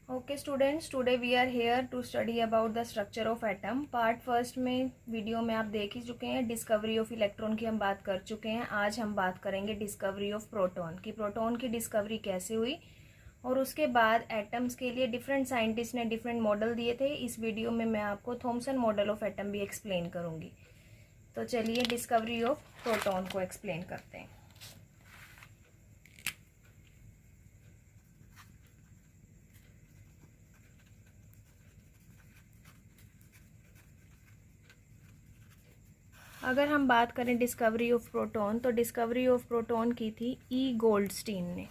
Okay students, today we are here to study about the structure of atom. Part first में video में आप देख ही चुके हैं, डिस्कवरी ऑफ इलेक्ट्रॉन की हम बात कर चुके हैं। आज हम बात करेंगे डिस्कवरी ऑफ प्रोटॉन की। प्रोटॉन की डिस्कवरी कैसे हुई और उसके बाद एटम्स के लिए डिफरेंट साइंटिस्ट ने डिफरेंट मॉडल दिए थे। इस वीडियो में मैं आपको थॉमसन मॉडल ऑफ एटम भी एक्सप्लेन करूँगी। तो चलिए डिस्कवरी ऑफ प्रोटॉन को एक्सप्लेन करते हैं। अगर हम बात करें डिस्कवरी ऑफ प्रोटॉन, तो डिस्कवरी ऑफ प्रोटॉन की थी ई गोल्डस्टीन ने।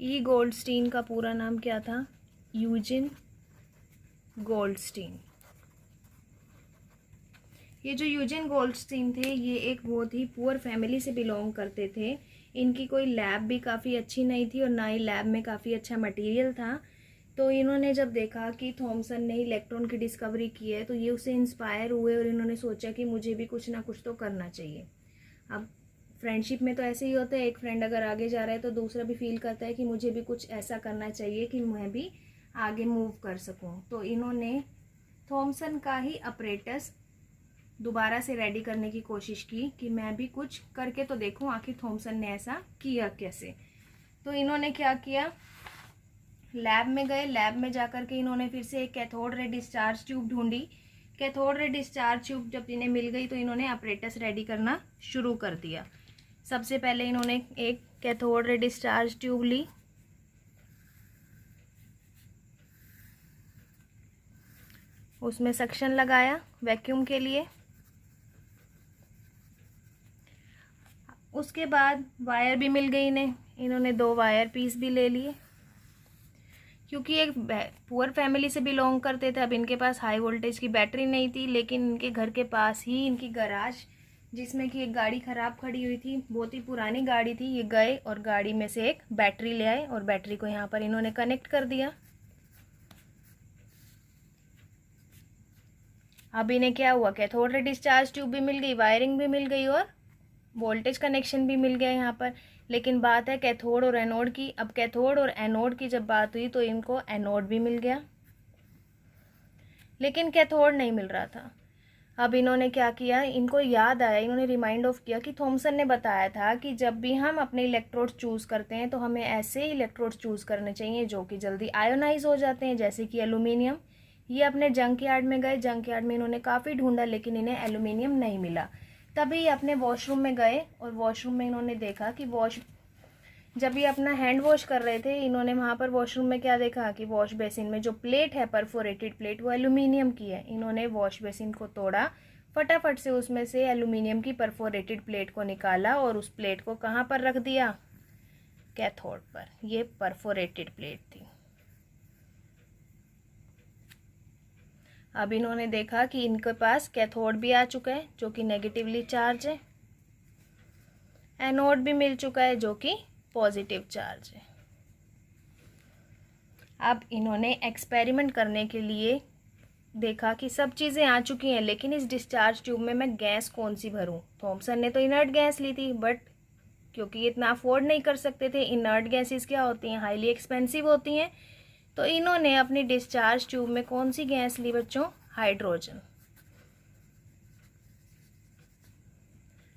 ई गोल्डस्टीन का पूरा नाम क्या था? Eugene Goldstein. ये जो यूजिन गोल्डस्टीन थे, ये एक बहुत ही पुअर फैमिली से बिलोंग करते थे। इनकी कोई लैब भी काफ़ी अच्छी नहीं थी और ना ही लैब में काफ़ी अच्छा मटेरियल था। तो इन्होंने जब देखा कि थॉमसन ने इलेक्ट्रॉन की डिस्कवरी की है, तो ये उससे इंस्पायर हुए और इन्होंने सोचा कि मुझे भी कुछ ना कुछ तो करना चाहिए। अब फ्रेंडशिप में तो ऐसे ही होता है, एक फ्रेंड अगर आगे जा रहा है तो दूसरा भी फील करता है कि मुझे भी कुछ ऐसा करना चाहिए कि मैं भी आगे मूव कर सकूं। तो इन्होंने थॉमसन का ही अपरेटस दोबारा से रेडी करने की कोशिश की कि मैं भी कुछ करके तो देखूं आखिर थॉमसन ने ऐसा किया कैसे। तो इन्होंने क्या किया, लैब में गए। लैब में जाकर के इन्होंने फिर से एक कैथोड रे डिस्चार्ज ट्यूब ढूंढी। कैथोड रे डिस्चार्ज ट्यूब जब इन्हें मिल गई तो इन्होंने अपरेटस रेडी करना शुरू कर दिया। सबसे पहले इन्होंने एक कैथोड रे डिस्चार्ज ट्यूब ली, उसमें सक्शन लगाया वैक्यूम के लिए। उसके बाद वायर भी मिल गई इन्हें, इन्होंने 2 वायर पीस भी ले लिए। क्योंकि एक पुअर फैमिली से बिलोंग करते थे, अब इनके पास हाई वोल्टेज की बैटरी नहीं थी, लेकिन इनके घर के पास ही इनकी गैराज जिसमें कि एक गाड़ी ख़राब खड़ी हुई थी, बहुत ही पुरानी गाड़ी थी। ये गए और गाड़ी में से एक बैटरी ले आए और बैटरी को यहाँ पर इन्होंने कनेक्ट कर दिया। अब इन्हें क्या हुआ, कैथोड रे डिस्चार्ज ट्यूब भी मिल गई, वायरिंग भी मिल गई और वोल्टेज कनेक्शन भी मिल गया यहाँ पर। लेकिन बात है कैथोड और एनोड की। अब कैथोड और एनोड की जब बात हुई तो इनको एनोड भी मिल गया, लेकिन कैथोड नहीं मिल रहा था। अब इन्होंने क्या किया, इनको याद आया, इन्होंने रिमाइंड ऑफ किया कि थॉमसन ने बताया था कि जब भी हम अपने इलेक्ट्रोड्स चूज़ करते हैं तो हमें ऐसे इलेक्ट्रोड्स चूज़ करने चाहिए जो कि जल्दी आयोनाइज हो जाते हैं, जैसे कि एल्यूमिनियम। ये अपने जंक यार्ड में गए, जंक यार्ड में इन्होंने काफ़ी ढूंढा लेकिन इन्हें एल्यूमिनियम नहीं मिला। तभी अपने वॉशरूम में गए और वॉशरूम में इन्होंने देखा कि जब ये अपना हैंड वॉश कर रहे थे, इन्होंने वहाँ पर वॉशरूम में क्या देखा कि वॉश बेसिन में जो प्लेट है, परफोरेटेड प्लेट, वो एल्यूमिनियम की है। इन्होंने वॉश बेसिन को तोड़ा, फटाफट से उसमें से एल्यूमिनियम की परफोरेटेड प्लेट को निकाला और उस प्लेट को कहाँ पर रख दिया, कैथोड पर। ये परफोरेटेड प्लेट थी। अब इन्होंने देखा कि इनके पास कैथोड भी आ चुका है जो कि नेगेटिवली चार्ज है, एनोड भी मिल चुका है जो कि पॉजिटिव चार्ज है। अब इन्होंने एक्सपेरिमेंट करने के लिए देखा कि सब चीज़ें आ चुकी हैं, लेकिन इस डिस्चार्ज ट्यूब में मैं गैस कौन सी भरूं। थॉमसन ने तो इनर्ट गैस ली थी, बट क्योंकि ये इतना अफोर्ड नहीं कर सकते थे, इनर्ट गैसेस क्या होती हैं, हाईली एक्सपेंसिव होती हैं। तो इन्होंने अपनी डिस्चार्ज ट्यूब में कौन सी गैस ली बच्चों, हाइड्रोजन।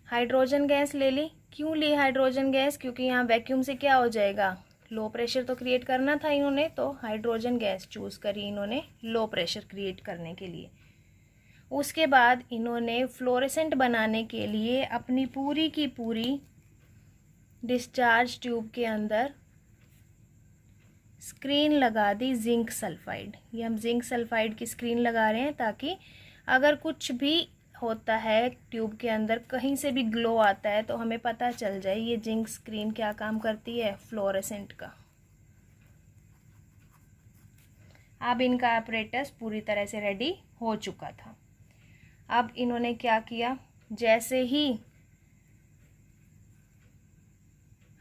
हाइड्रोजन गैस ले ली। क्यों ली हाइड्रोजन गैस, क्योंकि यहाँ वैक्यूम से क्या हो जाएगा, लो प्रेशर तो क्रिएट करना था इन्होंने, तो हाइड्रोजन गैस चूज़ करी इन्होंने लो प्रेशर क्रिएट करने के लिए। उसके बाद इन्होंने फ्लोरेसेंट बनाने के लिए अपनी पूरी की पूरी डिस्चार्ज ट्यूब के अंदर स्क्रीन लगा दी जिंक सल्फाइड। ये हम जिंक सल्फाइड की स्क्रीन लगा रहे हैं ताकि अगर कुछ भी होता है ट्यूब के अंदर, कहीं से भी ग्लो आता है तो हमें पता चल जाए। ये जिंक स्क्रीन क्या काम करती है, फ्लोरेसेंट का। अब इनका अपरेटस पूरी तरह से रेडी हो चुका था। अब इन्होंने क्या किया, जैसे ही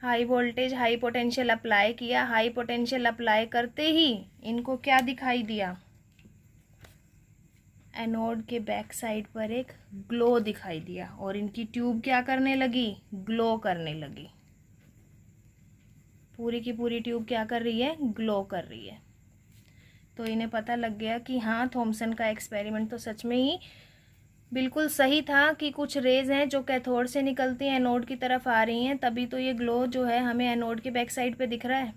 high voltage high potential apply किया, हाई पोटेंशियल अप्लाई करते ही इनको क्या दिखाई दिया, एनोड के बैक साइड पर एक ग्लो दिखाई दिया और इनकी ट्यूब क्या करने लगी, ग्लो करने लगी। पूरी की पूरी ट्यूब क्या कर रही है, ग्लो कर रही है। तो इन्हें पता लग गया कि हाँ, थॉमसन का एक्सपेरिमेंट तो सच में ही बिल्कुल सही था कि कुछ रेज हैं जो कैथोड से निकलती हैं, एनोड की तरफ आ रही हैं, तभी तो ये ग्लो जो है हमें एनोड के बैक साइड पे दिख रहा है।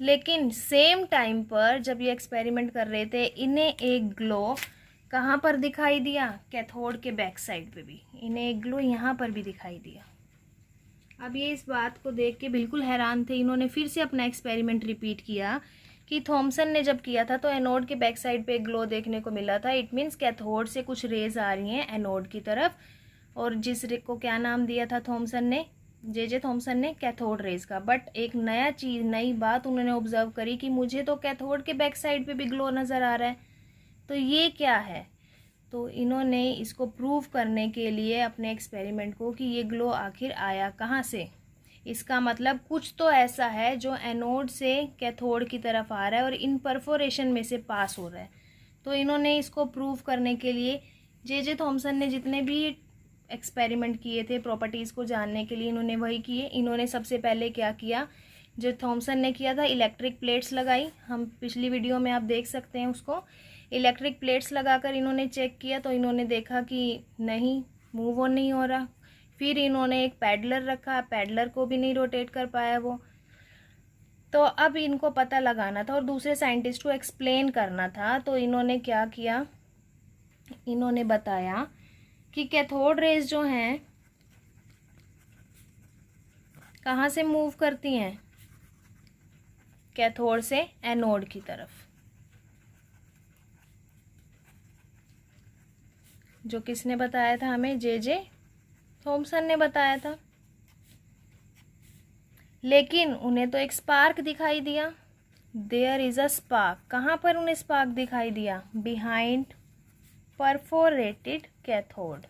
लेकिन सेम टाइम पर जब ये एक्सपेरिमेंट कर रहे थे, इन्हें एक ग्लो कहाँ पर दिखाई दिया, कैथोड के बैक साइड पे भी इन्हें एक ग्लो यहाँ पर भी दिखाई दिया। अब ये इस बात को देख के बिल्कुल हैरान थे। इन्होंने फिर से अपना एक्सपेरिमेंट रिपीट किया कि थॉमसन ने जब किया था तो एनोड के बैक साइड पे ग्लो देखने को मिला था। इट मीन्स कैथोड से कुछ रेज आ रही हैं एनोड की तरफ, और जिस रे को क्या नाम दिया था थॉमसन ने, जे थॉमसन ने, कैथोड रेज का। बट एक नया चीज़, नई बात उन्होंने ऑब्जर्व करी कि मुझे तो कैथोड के बैक साइड पे भी ग्लो नज़र आ रहा है, तो ये क्या है। तो इन्होंने इसको प्रूव करने के लिए अपने एक्सपेरिमेंट को कि ये ग्लो आखिर आया कहाँ से, इसका मतलब कुछ तो ऐसा है जो एनोड से कैथोड की तरफ आ रहा है और इन परफोरेशन में से पास हो रहा है। तो इन्होंने इसको प्रूव करने के लिए जे थॉमसन ने जितने भी एक्सपेरिमेंट किए थे प्रॉपर्टीज़ को जानने के लिए, इन्होंने वही किए। इन्होंने सबसे पहले क्या किया, जो थॉमसन ने किया था, इलेक्ट्रिक प्लेट्स लगाई। हम पिछली वीडियो में आप देख सकते हैं उसको। इलेक्ट्रिक प्लेट्स लगाकर इन्होंने चेक किया तो इन्होंने देखा कि नहीं, मूव ऑन नहीं हो रहा। फिर इन्होंने एक पैडलर रखा, पैडलर को भी नहीं रोटेट कर पाया वो। तो अब इनको पता लगाना था और दूसरे साइंटिस्ट को एक्सप्लेन करना था। तो इन्होंने क्या किया, इन्होंने बताया कि कैथोड रेज जो हैं कहाँ से मूव करती हैं, कैथोड से एनोड की तरफ। जो किसने बताया था हमें, जे थॉमसन ने बताया था। लेकिन उन्हें तो एक स्पार्क दिखाई दिया, देयर इज अ स्पार्क। कहाँ पर उन्हें स्पार्क दिखाई दिया, बिहाइंड परफोरेटेड कैथोड।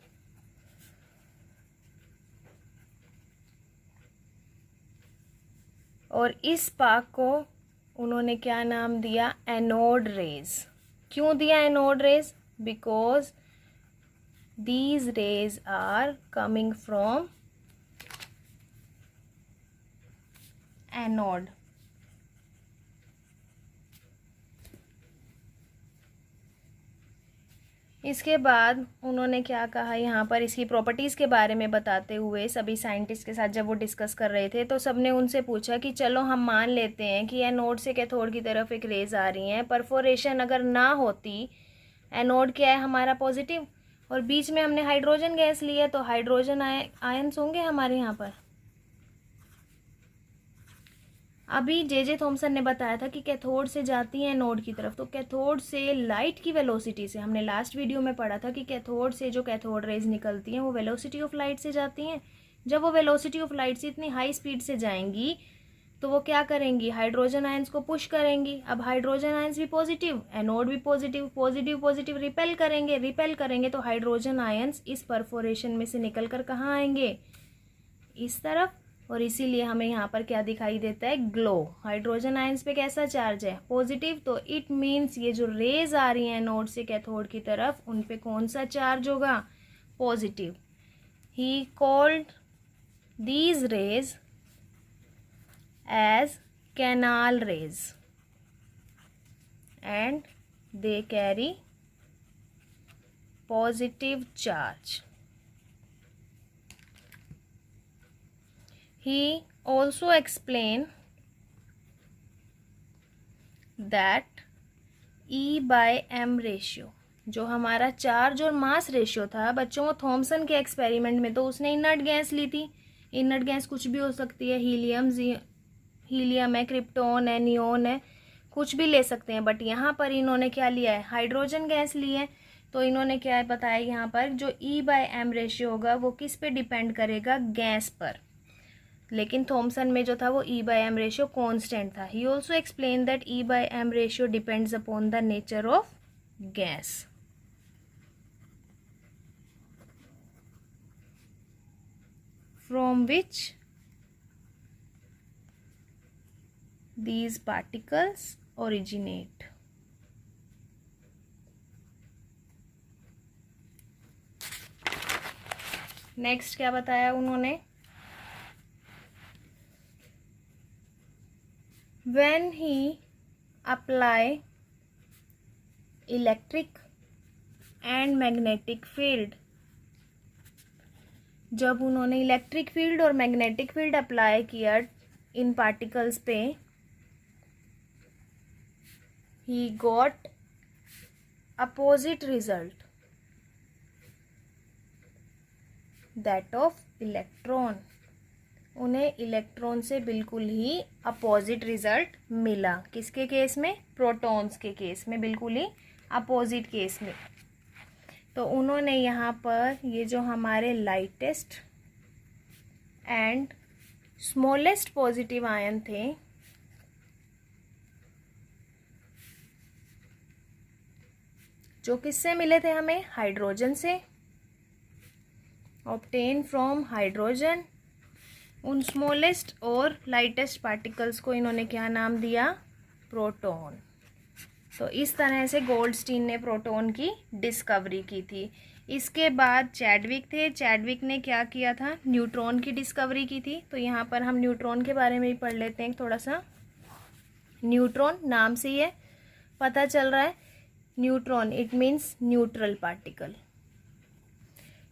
और इस स्पार्क को उन्होंने क्या नाम दिया, एनोड रेज। क्यों दिया anode rays, because these rays are coming from anode। इसके बाद उन्होंने क्या कहा, यहाँ पर इसकी प्रॉपर्टीज़ के बारे में बताते हुए सभी साइंटिस्ट के साथ जब वो डिस्कस कर रहे थे तो सबने उनसे पूछा कि चलो हम मान लेते हैं कि एनोड से कैथोड की तरफ एक रेज आ रही हैं, परफोरेशन अगर ना होती, एनोड क्या है हमारा पॉजिटिव, और बीच में हमने हाइड्रोजन गैस लिया, तो हाइड्रोजन आयंस होंगे हमारे यहाँ पर। अभी जे थॉमसन ने बताया था कि कैथोड से जाती हैं एनोड की तरफ, तो कैथोड से लाइट की वेलोसिटी से, हमने लास्ट वीडियो में पढ़ा था कि कैथोड से जो कैथोड रेज निकलती हैं वो वेलोसिटी ऑफ लाइट से जाती हैं। जब वो वेलोसिटी ऑफ लाइट से इतनी हाई स्पीड से जाएंगी तो वो क्या करेंगी, हाइड्रोजन आयंस को पुश करेंगी। अब हाइड्रोजन आयंस भी पॉजिटिव, एनोड भी पॉजिटिव, पॉजिटिव पॉजिटिव रिपेल करेंगे, तो हाइड्रोजन आयंस इस परफोरेशन में से निकल कर कहाँ आएंगे, इस तरफ। और इसीलिए हमें यहाँ पर क्या दिखाई देता है, ग्लो। हाइड्रोजन आयंस पे कैसा चार्ज है, पॉजिटिव, तो इट मीन्स ये जो रेज आ रही हैं एनोड से कैथोड की तरफ, उन पे कौन सा चार्ज होगा, positive. He called these raise as canal rays and they carry positive charge. He also explained that E/m ratio, जो हमारा चार्ज और मास रेशियो था बच्चों, वो थॉमसन के एक्सपेरिमेंट में तो उसने इनर्ट गैस ली थी। इनर्ट गैस कुछ भी हो सकती है, हीलियम है, क्रिप्टॉन है, नियोन है, कुछ भी ले सकते हैं। बट यहाँ पर इन्होंने क्या लिया है, हाइड्रोजन गैस ली है। तो इन्होंने क्या बताया, यहाँ पर जो E/m रेशियो होगा वो किस पे डिपेंड करेगा, गैस पर। लेकिन थॉमसन में जो था वो E/m रेशियो कांस्टेंट था। He also explain that E/m ratio depends upon the nature of gas. From which these particles originate। Next क्या बताया उन्होंने, when he apply electric and magnetic field, जब उन्होंने इलेक्ट्रिक फील्ड और मैग्नेटिक फील्ड अप्लाई किया इन particles पे, he got opposite result that of electron. उन्हें electron से बिल्कुल ही अपोजिट रिजल्ट मिला। किसके केस में? प्रोटॉन्स के केस में, बिल्कुल ही अपोजिट केस में। तो उन्होंने यहाँ पर ये जो हमारे lightest and smallest positive ion थे, जो किससे मिले थे हमें? हाइड्रोजन से, ऑब्टेन फ्रॉम हाइड्रोजन। उन स्मॉलेस्ट और लाइटेस्ट पार्टिकल्स को इन्होंने क्या नाम दिया? प्रोटॉन। तो इस तरह से गोल्डस्टीन ने प्रोटॉन की डिस्कवरी की थी। इसके बाद चैडविक थे। चैडविक ने क्या किया था? न्यूट्रॉन की डिस्कवरी की थी। तो यहाँ पर हम न्यूट्रॉन के बारे में भी पढ़ लेते हैं थोड़ा सा। न्यूट्रॉन नाम से ही है पता चल रहा है, neutron it means neutral particle.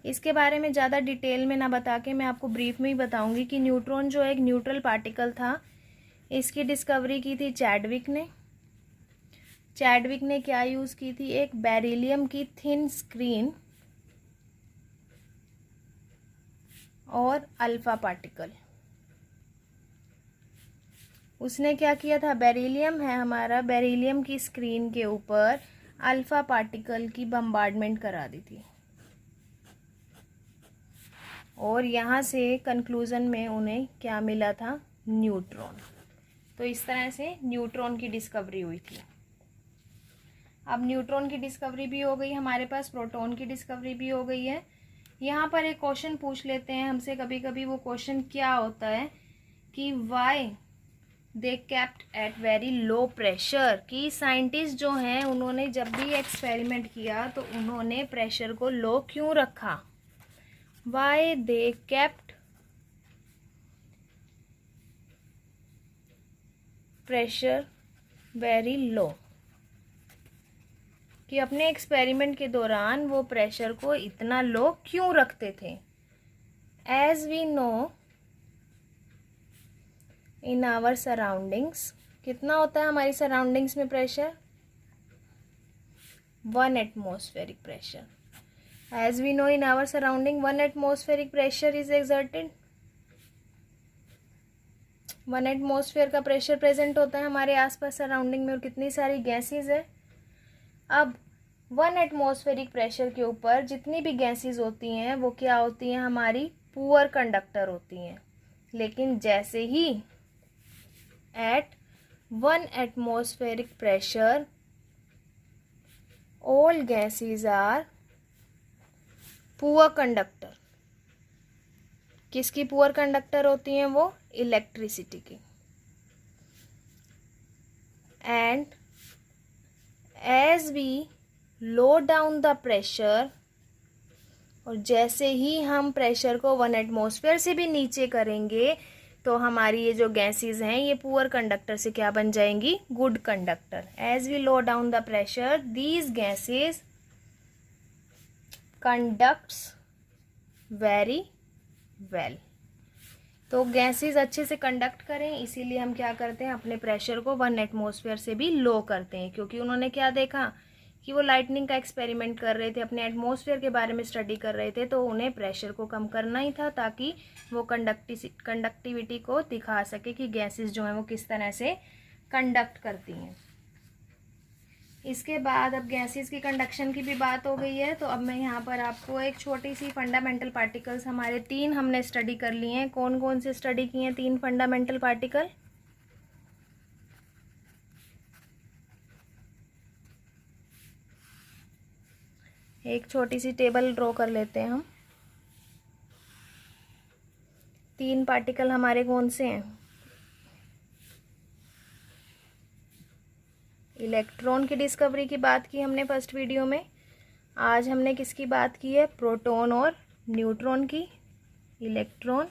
इसके बारे में ज़्यादा डिटेल में ना बता के मैं आपको ब्रीफ में ही बताऊंगी कि न्यूट्रॉन जो एक न्यूट्रल पार्टिकल था, इसकी डिस्कवरी की थी चैडविक ने। चैडविक ने क्या यूज़ की थी? एक बेरिलियम की थिन स्क्रीन और अल्फा पार्टिकल। उसने क्या किया था? बेरिलियम है हमारा, बेरिलियम की स्क्रीन के ऊपर अल्फा पार्टिकल की बम्बार्डमेंट करा दी थी और यहाँ से कंक्लूजन में उन्हें क्या मिला था? न्यूट्रॉन। तो इस तरह से न्यूट्रॉन की डिस्कवरी हुई थी। अब न्यूट्रॉन की डिस्कवरी भी हो गई हमारे पास, प्रोटॉन की डिस्कवरी भी हो गई है। यहाँ पर एक क्वेश्चन पूछ लेते हैं हमसे कभी कभी। वो क्वेश्चन क्या होता है कि why they kept at very low pressure, कि साइंटिस्ट जो हैं उन्होंने जब भी एक्सपेरिमेंट किया तो उन्होंने प्रेशर को लो क्यों रखा? Why they kept pressure very low, कि अपने एक्सपेरिमेंट के दौरान वो प्रेशर को इतना लो क्यों रखते थे? As we know in our surroundings, कितना होता है हमारी सराउंडिंग्स में pressure? 1 atmospheric pressure. As we know in our surrounding 1 atmospheric pressure is exerted. 1 atmosphere का प्रेशर प्रेजेंट होता है हमारे आसपास सराउंडिंग में, और कितनी सारी गैसेज है। अब 1 एटमॉस्फेरिक प्रेशर के ऊपर जितनी भी गैसेज होती हैं वो क्या होती हैं? हमारी पुअर कंडक्टर होती हैं। लेकिन जैसे ही at 1 atmospheric pressure all gases are poor conductor. किसकी पुअर कंडक्टर होती हैं वो? इलेक्ट्रिसिटी की। And as we low down the pressure, और जैसे ही हम प्रेशर को 1 एटमॉस्फेयर से भी नीचे करेंगे तो हमारी ये जो गैसेस हैं ये पुअर कंडक्टर से क्या बन जाएंगी? Good conductor. As we low down the pressure these gases conducts very well. तो गैसेस अच्छे से कंडक्ट करें, इसीलिए हम क्या करते हैं? अपने प्रेशर को 1 एटमॉस्फेयर से भी लो करते हैं। क्योंकि उन्होंने क्या देखा कि वो लाइटनिंग का एक्सपेरिमेंट कर रहे थे, अपने एटमॉस्फेयर के बारे में स्टडी कर रहे थे, तो उन्हें प्रेशर को कम करना ही था ताकि वो कंडक्टिविटी को दिखा सके कि गैसेस जो हैं वो किस तरह से कंडक्ट करती हैं। इसके बाद अब गैसेस की कंडक्शन की भी बात हो गई है, तो अब मैं यहाँ पर आपको एक छोटी सी फंडामेंटल पार्टिकल्स, हमारे 3 हमने स्टडी कर लिए हैं। कौन कौन से स्टडी किए हैं 3 फंडामेंटल पार्टिकल? एक छोटी सी टेबल ड्रॉ कर लेते हैं हम। 3 पार्टिकल हमारे कौन से हैं? इलेक्ट्रॉन की डिस्कवरी की बात की हमने फर्स्ट वीडियो में। आज हमने किसकी बात की है? प्रोटॉन और न्यूट्रॉन की। Electron,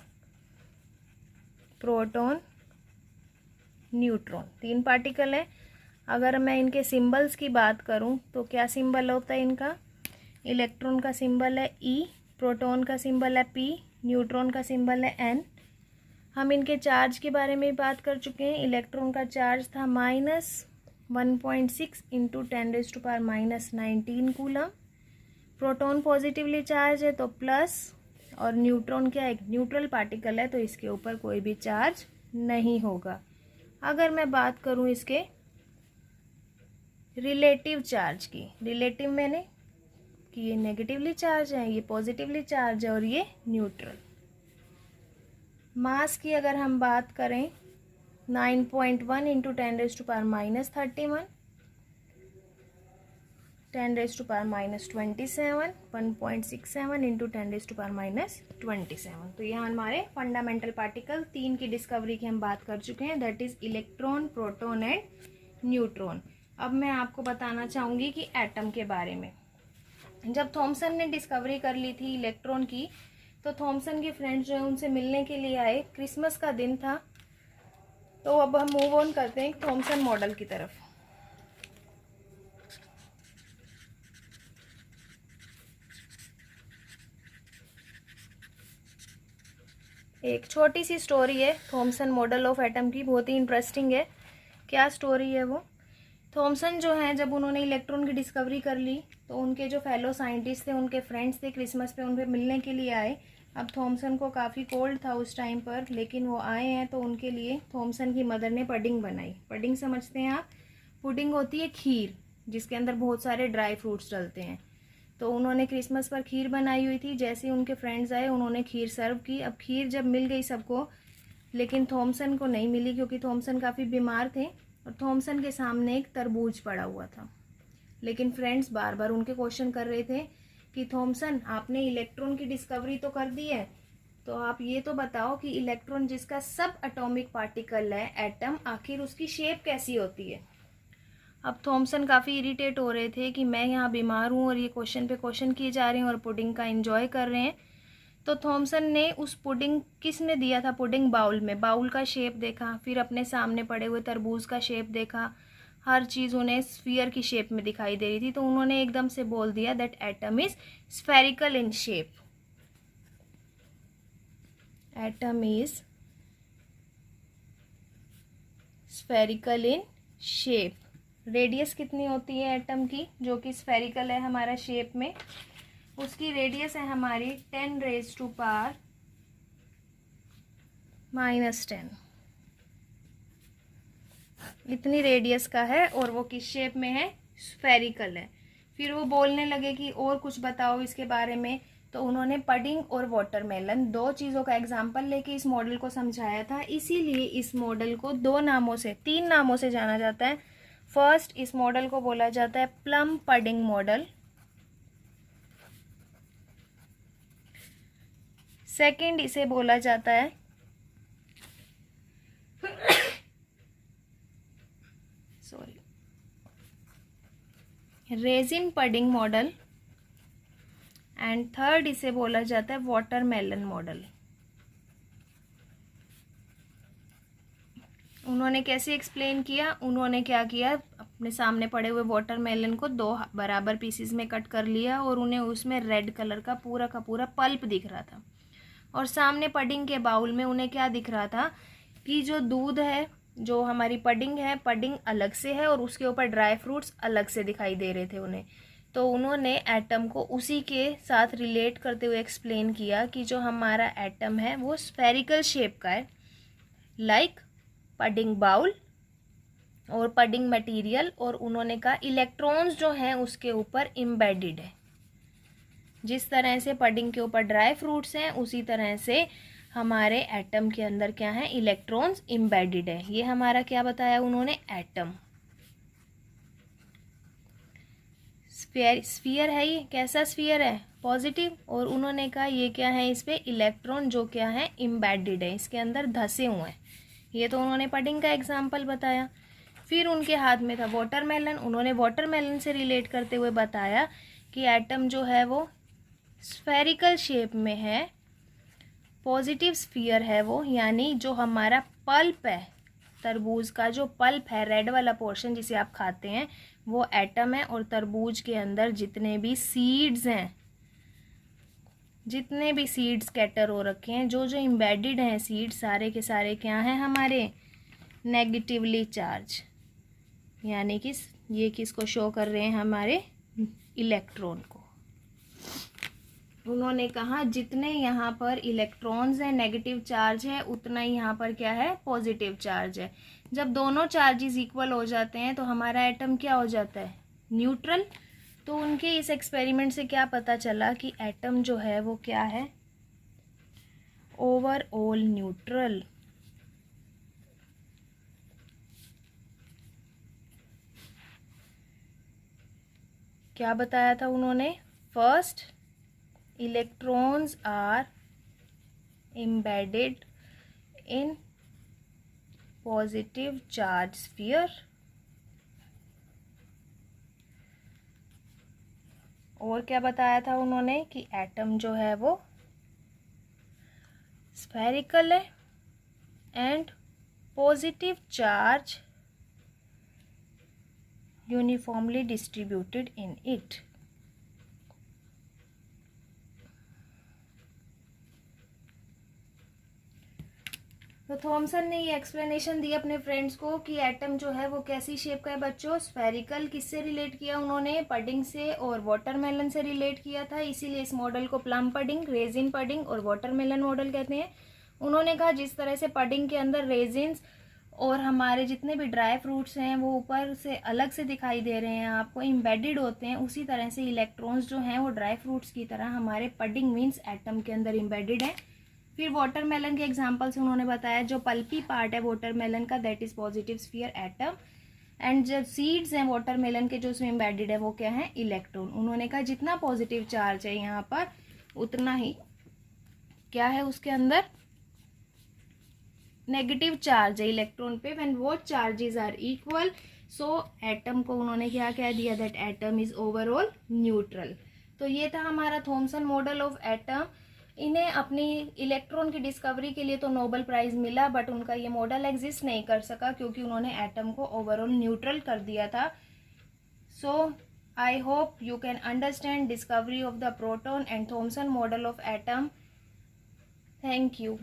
proton, neutron. 3 पार्टिकल हैं। अगर मैं इनके सिंबल्स की बात करूं तो क्या सिंबल होता है इनका? इलेक्ट्रॉन का सिंबल है ई, प्रोटॉन का सिंबल है पी, न्यूट्रॉन का सिंबल है एन। हम इनके चार्ज के बारे में बात कर चुके हैं। इलेक्ट्रॉन का चार्ज था -1.6 into 10⁻⁻19 coulomb. Proton positively charge है तो प्लस, और न्यूट्रॉन क्या है? एक न्यूट्रल पार्टिकल है तो इसके ऊपर कोई भी चार्ज नहीं होगा। अगर मैं बात करूं इसके रिलेटिव चार्ज की, रिलेटिव मैंने कि ये नेगेटिवली चार्ज है, ये पॉजिटिवली चार्ज है और ये न्यूट्रल। मास की अगर हम बात करें 9.1 इंटू 10⁻⁻31, 10⁻⁻27, 1.67 इंटू 10⁻⁻27। तो ये हमारे फंडामेंटल पार्टिकल 3 की डिस्कवरी की हम बात कर चुके हैं, that is electron, proton and neutron. अब मैं आपको बताना चाहूँगी कि एटम के बारे में। जब थॉमसन ने डिस्कवरी कर ली थी इलेक्ट्रॉन की, तो थॉमसन के फ्रेंड्स जो है उनसे मिलने के लिए आए। क्रिसमस का दिन था। तो अब हम मूव ऑन करते हैं थॉमसन मॉडल की तरफ। एक छोटी सी स्टोरी है थॉमसन मॉडल ऑफ एटम की, बहुत ही इंटरेस्टिंग है। क्या स्टोरी है वो? थॉमसन जो है जब उन्होंने इलेक्ट्रॉन की डिस्कवरी कर ली तो उनके जो फेलो साइंटिस्ट थे, उनके फ्रेंड्स थे, क्रिसमस पे उनसे मिलने के लिए आए। अब थॉमसन को काफ़ी कोल्ड था उस टाइम पर, लेकिन वो आए हैं तो उनके लिए थॉमसन की मदर ने पुडिंग बनाई। पुडिंग समझते हैं आप? पुडिंग होती है खीर जिसके अंदर बहुत सारे ड्राई फ्रूट्स डलते हैं। तो उन्होंने क्रिसमस पर खीर बनाई हुई थी। जैसे ही उनके फ्रेंड्स आए उन्होंने खीर सर्व की। अब खीर जब मिल गई सबको, लेकिन थॉमसन को नहीं मिली क्योंकि थॉमसन काफ़ी बीमार थे और थॉमसन के सामने एक तरबूज पड़ा हुआ था। लेकिन फ्रेंड्स बार बार उनके क्वेश्चन कर रहे थे कि थॉमसन, आपने इलेक्ट्रॉन की डिस्कवरी तो कर दी है, तो आप ये तो बताओ कि इलेक्ट्रॉन जिसका सब एटॉमिक पार्टिकल है, एटम, आखिर उसकी शेप कैसी होती है? अब थॉमसन काफ़ी इरिटेट हो रहे थे कि मैं यहाँ बीमार हूँ और ये क्वेश्चन पे क्वेश्चन किए जा रहे हैं और पुडिंग का एंजॉय कर रहे हैं। तो थॉमसन ने उस पुडिंग, किसने दिया था पुडिंग? बाउल में। बाउल का शेप देखा, फिर अपने सामने पड़े हुए तरबूज का शेप देखा, हर चीज़ उन्हें स्फीयर की शेप में दिखाई दे रही थी। तो उन्होंने एकदम से बोल दिया that atom is spherical in shape. Atom is spherical in shape. Radius कितनी होती है एटम की, जो कि स्फेरिकल है हमारा शेप में? उसकी रेडियस है हमारी 10⁻⁻10। इतनी रेडियस का है और वो किस शेप में है? स्फेरिकल है। फिर वो बोलने लगे कि और कुछ बताओ इसके बारे में। तो उन्होंने पुडिंग और वाटरमेलन, 2 चीज़ों का एग्जाम्पल लेके इस मॉडल को समझाया था। इसीलिए इस मॉडल को 3 नामों से जाना जाता है। फर्स्ट, इस मॉडल को बोला जाता है प्लम पुडिंग मॉडल। सेकंड, इसे बोला जाता है resin pudding model. And third, इसे बोला जाता है वाटरमेलन मॉडल। उन्होंने कैसे एक्सप्लेन किया? उन्होंने क्या किया, अपने सामने पड़े हुए वाटरमेलन को 2 बराबर पीसेस में कट कर लिया और उन्हें उसमें रेड कलर का पूरा पल्प दिख रहा था। और सामने पुडिंग के बाउल में उन्हें क्या दिख रहा था कि जो दूध है, जो हमारी पुडिंग है, पुडिंग अलग से है और उसके ऊपर ड्राई फ्रूट्स अलग से दिखाई दे रहे थे उन्हें। तो उन्होंने एटम को उसी के साथ रिलेट करते हुए एक्सप्लेन किया कि जो हमारा एटम है वो स्फेरिकल शेप का है, लाइक पुडिंग बाउल और पुडिंग मटेरियल। और उन्होंने कहा इलेक्ट्रॉन्स जो हैं उसके ऊपर एम्बेडेड है। जिस तरह से पुडिंग के ऊपर ड्राई फ्रूट्स हैं, उसी तरह से हमारे एटम के अंदर क्या है? इलेक्ट्रॉन्स एम्बेडेड है। ये हमारा क्या बताया उन्होंने? एटम। स्फीयर है ये। कैसा स्फीयर है? पॉजिटिव। और उन्होंने कहा ये क्या है? इस पे इलेक्ट्रॉन जो क्या है? एम्बेडेड है, इसके अंदर धसे हुए हैं। ये तो उन्होंने पुडिंग का एग्जाम्पल बताया। फिर उनके हाथ में था वाटरमेलन। उन्होंने वाटरमेलन से रिलेट करते हुए बताया कि एटम जो है वो स्फेरिकल शेप में है, पॉजिटिव स्फीयर है वो, यानी जो हमारा पल्प है, तरबूज का जो पल्प है, रेड वाला पोर्शन जिसे आप खाते हैं, वो एटम है। और तरबूज के अंदर जितने भी सीड्स हैं, जितने भी सीड्स स्कैटर हो रखे हैं, जो जो एम्बेडेड हैं सीड्स, सारे के सारे क्या हैं हमारे नेगेटिवली चार्ज, यानी कि ये किसको शो कर रहे हैं, हमारे इलेक्ट्रॉन को। उन्होंने कहा जितने यहाँ पर इलेक्ट्रॉन्स हैं, नेगेटिव चार्ज है, उतना ही यहाँ पर क्या है, पॉजिटिव चार्ज है। जब दोनों चार्जेस इक्वल हो जाते हैं तो हमारा एटम क्या हो जाता है, न्यूट्रल। तो उनके इस एक्सपेरिमेंट से क्या पता चला कि एटम जो है वो क्या है, ओवरऑल न्यूट्रल। क्या बताया था उन्होंने, first electrons are embedded in positive charge sphere, और क्या बताया था उन्होंने कि एटम जो है वो स्फेरिकल है and positive charge uniformly distributed in it. तो थॉमसन ने ये एक्सप्लेनेशन दी अपने फ्रेंड्स को कि एटम जो है वो कैसी शेप का है बच्चों, स्फेरिकल। किससे रिलेट किया उन्होंने, पडिंग से और वाटरमेलन से रिलेट किया था, इसीलिए इस मॉडल को प्लम पडिंग, रेजिन पडिंग और वाटरमेलन मॉडल कहते हैं। उन्होंने कहा जिस तरह से पडिंग के अंदर रेजिन्स और हमारे जितने भी ड्राई फ्रूट्स हैं वो ऊपर से अलग से दिखाई दे रहे हैं आपको, इम्बेडेड होते हैं, उसी तरह से इलेक्ट्रॉन्स जो हैं वो ड्राई फ्रूट्स की तरह हमारे पडिंग मीन्स एटम के अंदर इम्बेडेड है। फिर वाटरमेलन के एग्जांपल से उन्होंने बताया जो पल्पी पार्ट है वाटरमेलन का, that is positive sphere atom, and जो सीड्स हैं वाटरमेलन के जो उसमें एम्बेडेड है वो क्या है, इलेक्ट्रॉन। उन्होंने कहा जितना पॉजिटिव चार्ज है यहाँ पर उतना ही क्या है उसके अंदर, नेगेटिव चार्ज है इलेक्ट्रॉन पे। When both charges are equal, so atom को उन्होंने क्या कह दिया, that atom is overall neutral. तो ये था हमारा थॉमसन मॉडल ऑफ एटम। इन्हें अपनी इलेक्ट्रॉन की डिस्कवरी के लिए तो नोबेल प्राइज मिला, बट उनका ये मॉडल एग्जिस्ट नहीं कर सका क्योंकि उन्होंने एटम को ओवरऑल न्यूट्रल कर दिया था। So I hope you can understand discovery of the proton and Thomson model of atom. Thank you.